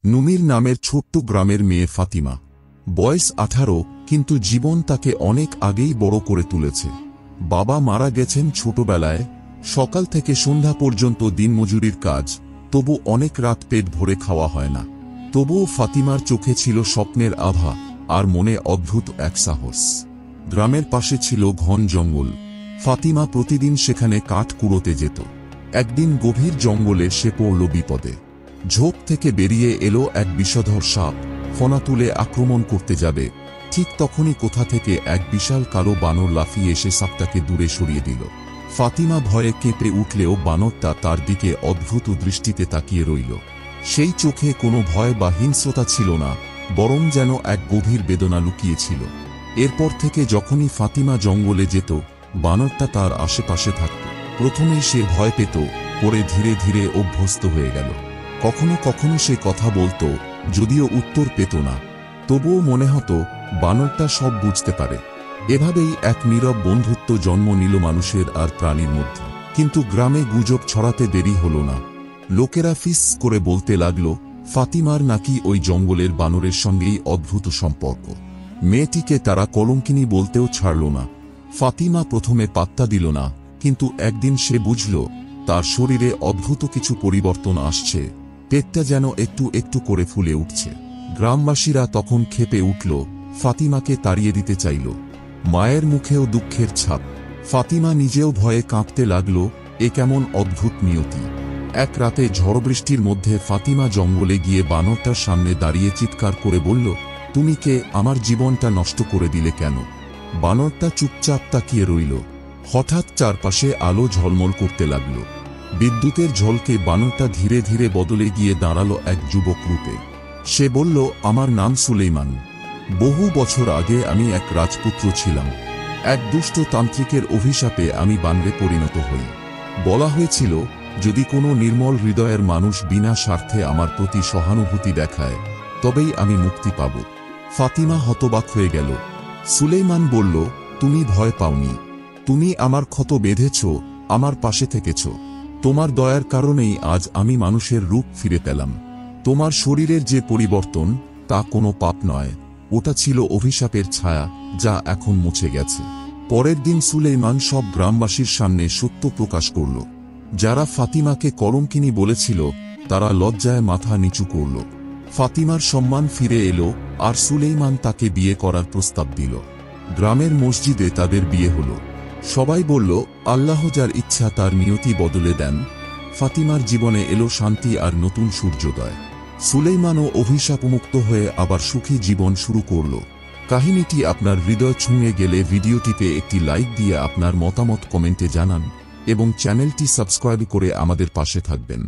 নুমির নামের ছোট্ট গ্রামের মেয়ে ফাতিমা। বয়স 18, কিন্তু জীবন তাকে অনেক আগেই বড় করে তুলেছে। বাবা মারা গেছেন ছোটবেলায়, সকাল থেকে সন্ধ্যা পর্যন্ত দিনমজুরির কাজ, তবু অনেক রাত পেট ভরে খাওয়া হয় না। তবুও ফাতিমার চোখে ছিল স্বপ্নের আভা, আর মনে অদ্ভুত এক সাহস। গ্রামের পাশে ছিল ঘন জঙ্গল। ফাতিমা প্রতিদিন সেখানে কাঠ কুড়োতে যেত। একদিন গভীর জঙ্গলে সে পড়ল বিপদে। ঝোপ থেকে বেরিয়ে এলো এক বিষধর সাপ, ফনা তুলে আক্রমণ করতে যাবে। ঠিক তখনই কোথা থেকে এক বিশাল কালো বানর লাফিয়ে এসে সাপটাকে দূরে সরিয়ে দিল। ফাতিমা ভয়ে কেঁপে উঠলেও বানরটা তার দিকে অদ্ভুত দৃষ্টিতে তাকিয়ে রইল। সেই চোখে কোনো ভয় বা হিংস্রতা ছিল না, বরং যেন এক গভীর বেদনা লুকিয়েছিল। এরপর থেকে যখনই ফাতিমা জঙ্গলে যেত, বানরটা তার আশেপাশে থাকত। প্রথমে সে ভয় পেত, পরে ধীরে ধীরে অভ্যস্ত হয়ে গেল। কখনো কখনো সে কথা বলতো, যদিও উত্তর পেত না। তবুও মনে হতো বানরটা সব বুঝতে পারে। এভাবেই এক নীরব বন্ধুত্ব জন্ম নিল মানুষের আর প্রাণীর মধ্যে। কিন্তু গ্রামে গুজব ছড়াতে দেরি হল না। লোকেরা ফিস করে বলতে লাগল, ফাতিমার নাকি ওই জঙ্গলের বানরের সঙ্গেই অদ্ভুত সম্পর্ক। মেয়েটিকে তারা কলঙ্কিনী বলতেও ছাড়ল না। ফাতিমা প্রথমে পাত্তা দিল না, কিন্তু একদিন সে বুঝল তার শরীরে অদ্ভুত কিছু পরিবর্তন আসছে। পেটটা যেন একটু একটু করে ফুলে উঠছে। গ্রামবাসীরা তখন ক্ষেপে উঠল, ফাতিমাকে তাড়িয়ে দিতে চাইল। মায়ের মুখেও দুঃখের ছাপ। ফাতিমা নিজেও ভয়ে কাঁপতে লাগল, এ কেমন অদ্ভুত নিয়তি। এক রাতে ঝড়বৃষ্টির মধ্যে ফাতিমা জঙ্গলে গিয়ে বানরটার সামনে দাঁড়িয়ে চিৎকার করে বলল, তুমি কে? আমার জীবনটা নষ্ট করে দিলে কেন? বানরটা চুপচাপ তাকিয়ে রইল। হঠাৎ চারপাশে আলো ঝলমল করতে লাগল। বিদ্যুতের ঝলকে বানরটা ধীরে ধীরে বদলে গিয়ে দাঁড়ালো এক যুবক রূপে। সে বলল, আমার নাম সুলেইমান। বহু বছর আগে আমি এক রাজপুত্র ছিলাম। এক দুষ্ট তান্ত্রিকের অভিশাপে আমি বানরে পরিণত হই। বলা হয়েছিল, যদি কোনো নির্মল হৃদয়ের মানুষ বিনা স্বার্থে আমার প্রতি সহানুভূতি দেখায়, তবেই আমি মুক্তি পাব। ফাতিমা হতবাক হয়ে গেল। সুলেইমান বলল, তুমি ভয় পাওনি। তুমি আমার ক্ষত বেঁধেছ, আমার পাশে থেকেছ। তোমার দয়ার কারণেই আজ আমি মানুষের রূপ ফিরে পেলাম। তোমার শরীরের যে পরিবর্তন, তা কোনো পাপ নয়, ওটা ছিল অভিশাপের ছায়া, যা এখন মুছে গেছে। পরের দিন সুলেইমান সব গ্রামবাসীর সামনে সত্য প্রকাশ করল। যারা ফাতিমাকে কলঙ্কিনী বলেছিল, তারা লজ্জায় মাথা নিচু করল। ফাতিমার সম্মান ফিরে এলো, আর সুলেইমান তাকে বিয়ে করার প্রস্তাব দিল। গ্রামের মসজিদে তাদের বিয়ে হলো। সবাই বলল, আল্লাহ যার ইচ্ছা তার নিয়তি বদলে দেন। ফাতিমার জীবনে এলো শান্তি আর নতুন সূর্যোদয়। সুলেইমানও অভিশাপমুক্ত হয়ে আবার সুখী জীবন শুরু করল। কাহিনীটি আপনার হৃদয় ছুঁয়ে গেলে ভিডিওটিতে একটি লাইক দিয়ে আপনার মতামত কমেন্টে জানান, এবং চ্যানেলটি সাবস্ক্রাইব করে আমাদের পাশে থাকবেন।